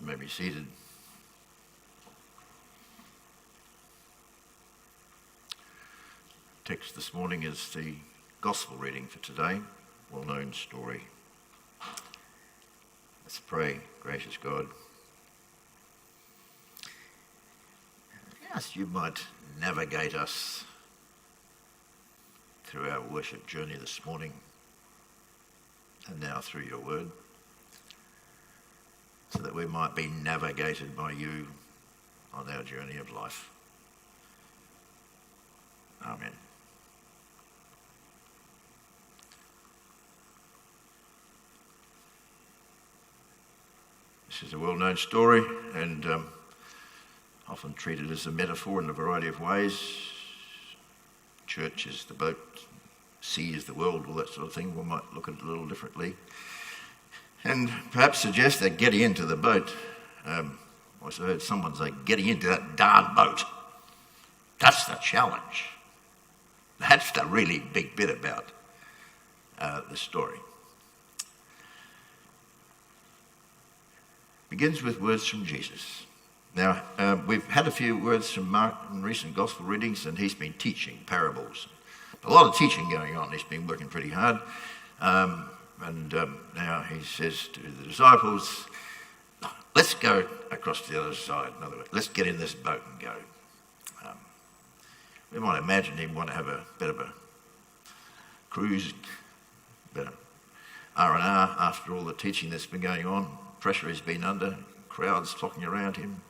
You may be seated. Text this morning is the gospel reading for today, well-known story. Let's pray. Gracious God, yes, you might navigate us through our worship journey this morning and now through your word, so that we might be navigated by you on our journey of life. Amen. This is a well-known story and often treated as a metaphor in a variety of ways. Church is the boat, sea is the world, all that sort of thing. We might look at it a little differently. And perhaps suggest that getting into the boat, I also heard someone say, getting into that darn boat, that's the challenge. That's the really big bit about the story. Begins with words from Jesus. Now, we've had a few words from Mark in recent gospel readings, and he's been teaching parables. A lot of teaching going on. He's been working pretty hard. And now he says to the disciples, let's go across to the other side. In other words, let's get in this boat and go. We might imagine him want to have a bit of a cruise, bit of R&R after all the teaching that's been going on, pressure he's been under, crowds flocking around him,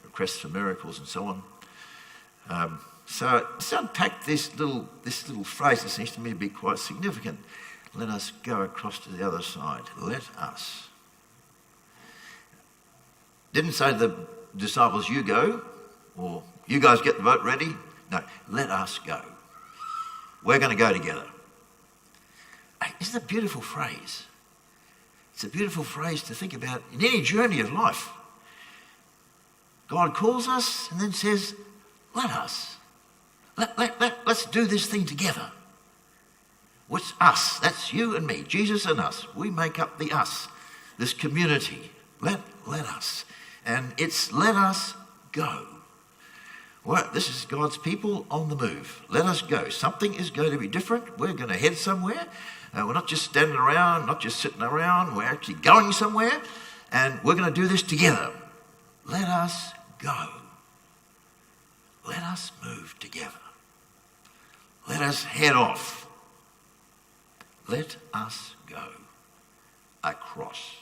requests for miracles and so on. So let's unpack this little phrase that seems to me to be quite significant. Let us go across to the other side. Let us. Didn't say to the disciples, you go, or you guys get the boat ready. No, let us go. We're going to go together. Isn't it a beautiful phrase? It's a beautiful phrase to think about in any journey of life. God calls us and then says, let us. Let's do this thing together. What's us? That's you and me, Jesus and us. We make up the us, this community. Let us. And it's let us go. Well, this is God's people on the move. Let us go. Something is going to be different. We're going to head somewhere. We're not just standing around, not just sitting around. We're actually going somewhere. And we're going to do this together. Let us go. Let us move together. Let us head off. Let us go across.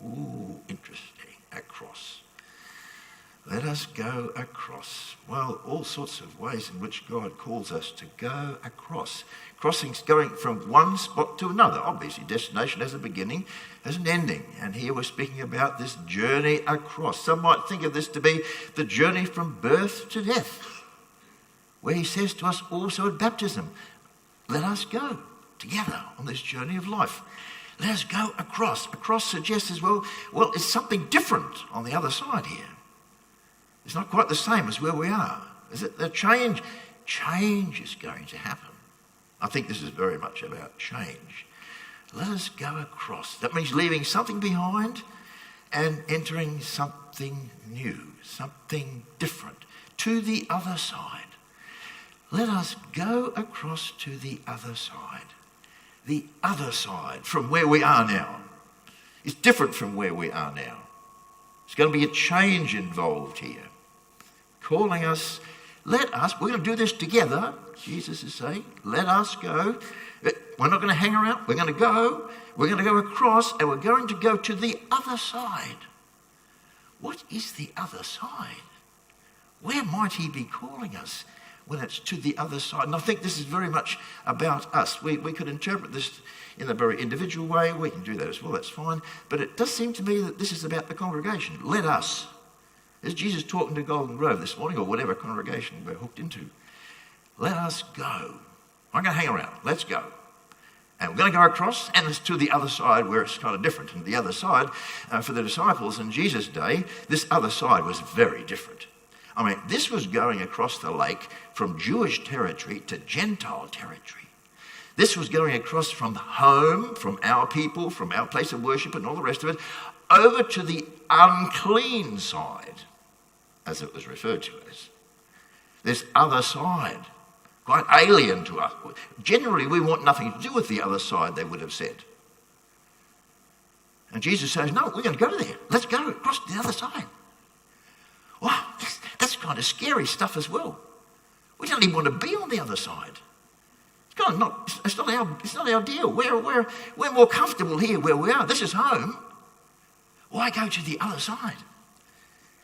Ooh, interesting. Across. Let us go across. Well, all sorts of ways in which God calls us to go across. Crossing's going from one spot to another. Obviously, destination has a beginning, has an ending. And here we're speaking about this journey across. Some might think of this to be the journey from birth to death, where he says to us also at baptism, let us go together on this journey of life. Let us go across. Across suggests as well, it's something different on the other side here. It's not quite the same as where we are. Is it the change? Change is going to happen. I think this is very much about change. Let us go across. That means leaving something behind and entering something new, something different, to the other side. Let us go across to the other side. The other side from where we are now. It's different from where we are now. There's going to be a change involved here. Calling us, we're going to do this together, Jesus is saying, let us go. We're not going to hang around, we're going to go across, and we're going to go to the other side. What is the other side? Where might he be calling us when it's to the other side? And I think this is very much about us. We could interpret this in a very individual way. We can do that as well, that's fine. But it does seem to me that this is about the congregation. Let us. Is Jesus talking to Golden Grove this morning, or whatever congregation we're hooked into? Let us go. I'm going to hang around. Let's go. And we're going to go across, and it's to the other side where it's kind of different. And the other side, for the disciples in Jesus' day, this other side was very different. I mean, this was going across the lake from Jewish territory to Gentile territory. This was going across from home, from our people, from our place of worship and all the rest of it, over to the unclean side, as it was referred to as. This other side, quite alien to us. Generally, we want nothing to do with the other side, they would have said. And Jesus says, no, we're going to go there. Let's go across to the other side. Wow, that's kind of scary stuff as well. We don't even want to be on the other side. It's not our deal. We're more comfortable here where we are. This is home. Why go to the other side?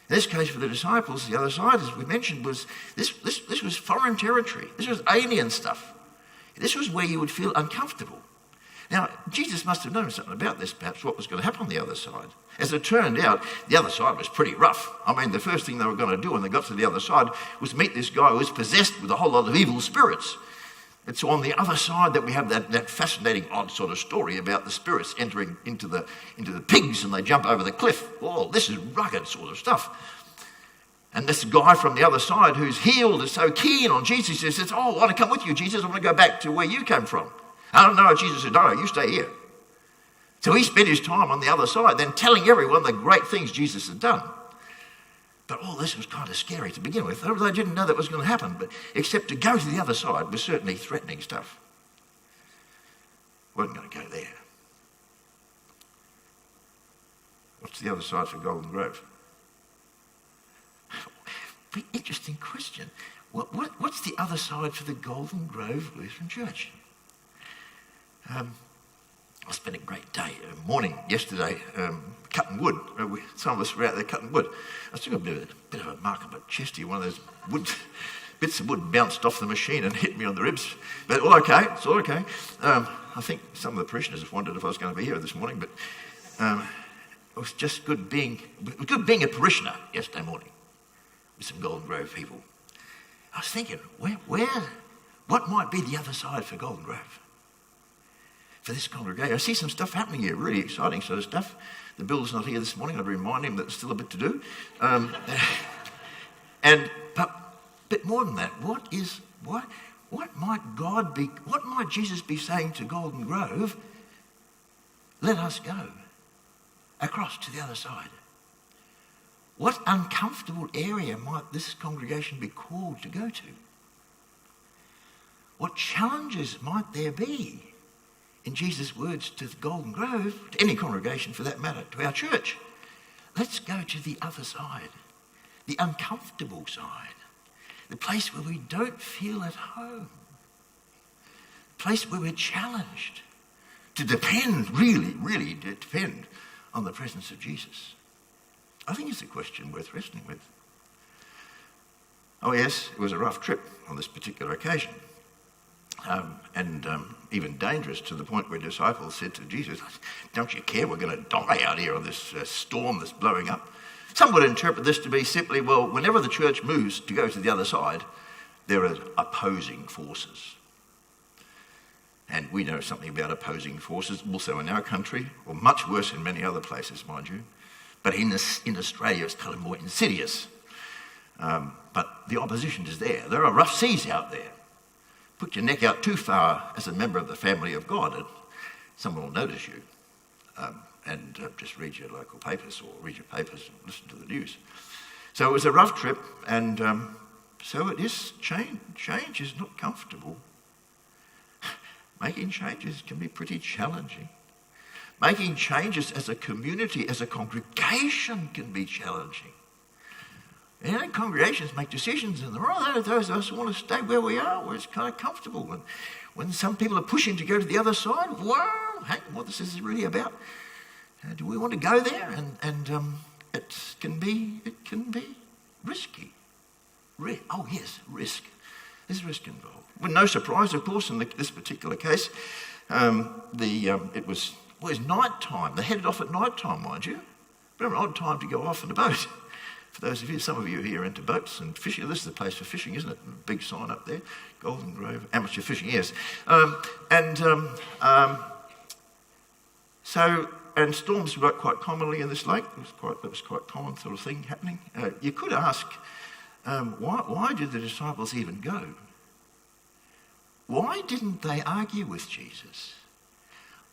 In this case, for the disciples, the other side, as we mentioned, was this was foreign territory. This was alien stuff. This was where you would feel uncomfortable. Now, Jesus must have known something about this, perhaps, what was going to happen on the other side. As it turned out, the other side was pretty rough. I mean, the first thing they were going to do when they got to the other side was meet this guy who was possessed with a whole lot of evil spirits. It's on the other side that we have that fascinating, odd sort of story about the spirits entering into the pigs and they jump over the cliff. Oh, this is rugged sort of stuff. And this guy from the other side who's healed is so keen on Jesus. He says, oh, I want to come with you, Jesus. I want to go back to where you came from. I don't know. Jesus said, no, you stay here. So he spent his time on the other side, then telling everyone the great things Jesus had done. But all this was kind of scary to begin with. They didn't know that was going to happen, but except to go to the other side was certainly threatening stuff. We weren't going to go there. What's the other side for Golden Grove? Interesting question. What's the other side for the Golden Grove Lutheran Church? I spent a great day, morning yesterday, cutting wood. Some of us were out there cutting wood. I still got a bit of a mark on my chest here. One of those bits of wood bounced off the machine and hit me on the ribs. But all okay, it's all okay. I think some of the parishioners have wondered if I was going to be here this morning, but it was just good being a parishioner yesterday morning with some Golden Grove people. I was thinking, what might be the other side for Golden Grove? For this congregation. I see some stuff happening here, really exciting sort of stuff. The Bill's not here this morning. I'd remind him that there's still a bit to do. But more than that, what might Jesus be saying to Golden Grove? Let us go across to the other side. What uncomfortable area might this congregation be called to go to? What challenges might there be? In Jesus' words to the Golden Grove, to any congregation for that matter, to our church, let's go to the other side, the uncomfortable side, the place where we don't feel at home, the place where we're challenged to depend, really to depend on the presence of Jesus. I think it's a question worth wrestling with. Oh yes, it was a rough trip on this particular occasion. And even dangerous to the point where disciples said to Jesus, don't you care, we're going to die out here on this storm that's blowing up. Some would interpret this to be simply, well, whenever the church moves to go to the other side, there are opposing forces. And we know something about opposing forces also in our country, or much worse in many other places, mind you. But in Australia, it's kind of more insidious. But the opposition is there. There are rough seas out there. Put your neck out too far as a member of the family of God and someone will notice you. And just read your local papers or read your papers and listen to the news. So it was a rough trip, and so it is change. Change is not comfortable. Making changes can be pretty challenging. Making changes as a community, as a congregation can be challenging. You know, congregations make decisions, and there are those of us who want to stay where we are, where it's kind of comfortable. And when some people are pushing to go to the other side, wow, hey, what this is really about. Do we want to go there? And it can be risky. Oh yes, risk. There's risk involved. Well, no surprise, of course, in this particular case, it was night time. They headed off at night time, mind you. But an odd time to go off in a boat. For those of you, some of you here are into boats and fishing. This is the place for fishing, isn't it? Big sign up there, Golden Grove, amateur fishing, yes. And storms were quite commonly in this lake. It was quite common sort of thing happening. You could ask, why did the disciples even go? Why didn't they argue with Jesus?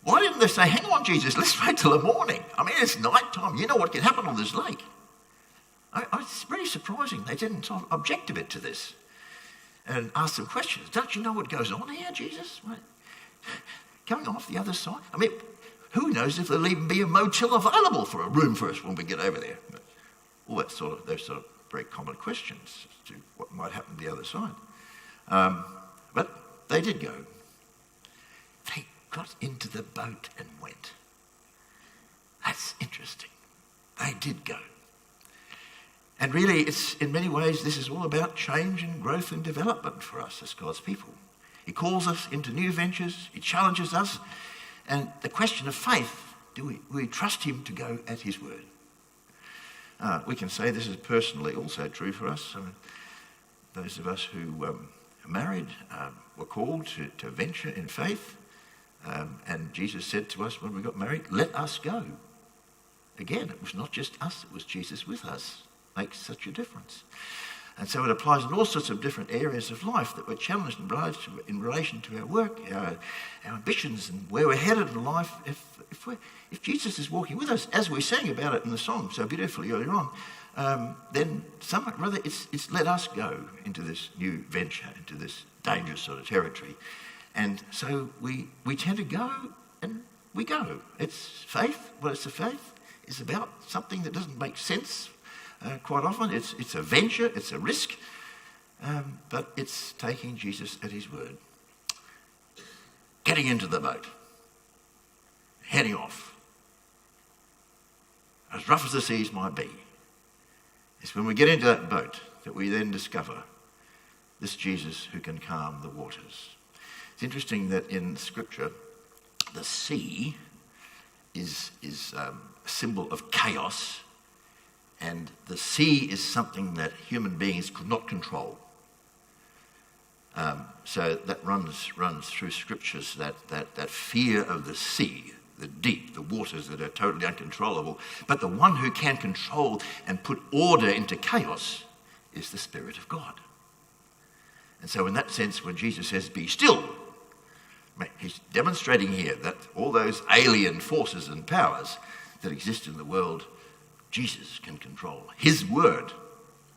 Why didn't they say, hang on, Jesus, let's wait till the morning? I mean, it's night time. You know what can happen on this lake. It's really surprising they didn't sort of object a bit to this and ask some questions. Don't you know what goes on here, Jesus? Going off the other side? I mean, who knows if there'll even be a motel available for a room for us when we get over there? But all those sort of very common questions as to what might happen to the other side. But they did go. They got into the boat and went. That's interesting. They did go. And really, it's in many ways, this is all about change and growth and development for us as God's people. He calls us into new ventures. He challenges us. And the question of faith, do we trust him to go at his word? We can say this is personally also true for us. I mean, those of us who are married were called to venture in faith. And Jesus said to us when we got married, let us go. Again, it was not just us, it was Jesus with us. Makes such a difference. And so it applies in all sorts of different areas of life that we're challenged in relation to our work, our ambitions and where we're headed in life. If Jesus is walking with us, as we sang about it in the song so beautifully earlier on, then somehow rather it's let us go into this new venture, into this dangerous sort of territory. And so we tend to go and we go. It's faith. Well, it's a faith. It's about something that doesn't make sense. Quite often it's a venture, it's a risk, but it's taking Jesus at his word. Getting into the boat, heading off. As rough as the seas might be, it's when we get into that boat that we then discover this Jesus who can calm the waters. It's interesting that in Scripture, the sea is a symbol of chaos. And the sea is something that human beings could not control. So that runs through scriptures, that fear of the sea, the deep, the waters that are totally uncontrollable. But the one who can control and put order into chaos is the Spirit of God. And so in that sense, when Jesus says, be still, he's demonstrating here that all those alien forces and powers that exist in the world, Jesus can control. His word,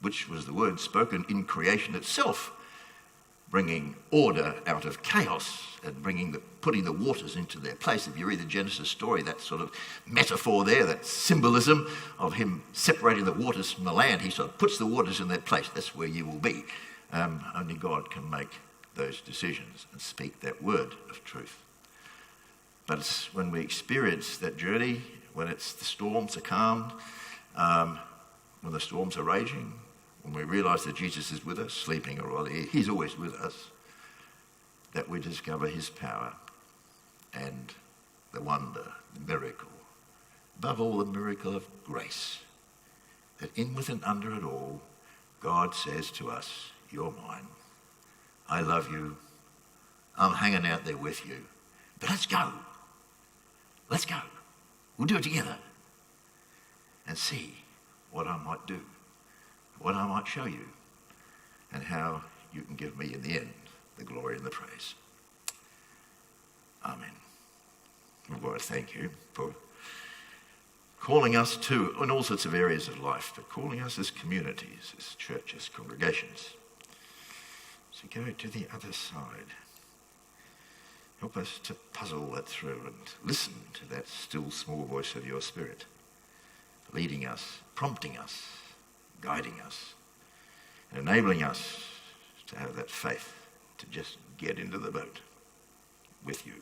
which was the word spoken in creation itself, bringing order out of chaos and putting the waters into their place. If you read the Genesis story, that sort of metaphor there, that symbolism of him separating the waters from the land, he sort of puts the waters in their place. That's where you will be. Only God can make those decisions and speak that word of truth. But it's when we experience that journey, when the storms are calmed, when the storms are raging, when we realise that Jesus is with us, sleeping or rather, he's always with us, that we discover his power and the wonder, the miracle, above all the miracle of grace, that in, with and under it all, God says to us, you're mine, I love you, I'm hanging out there with you, but let's go, we'll do it together. And see what I might do, what I might show you, and how you can give me in the end the glory and the praise. Amen. Lord, thank you for calling us to, in all sorts of areas of life, but calling us as communities, as churches, congregations, to go to the other side. Help us to puzzle that through and listen to that still small voice of your Spirit, leading us, prompting us, guiding us, and enabling us to have that faith to just get into the boat with you.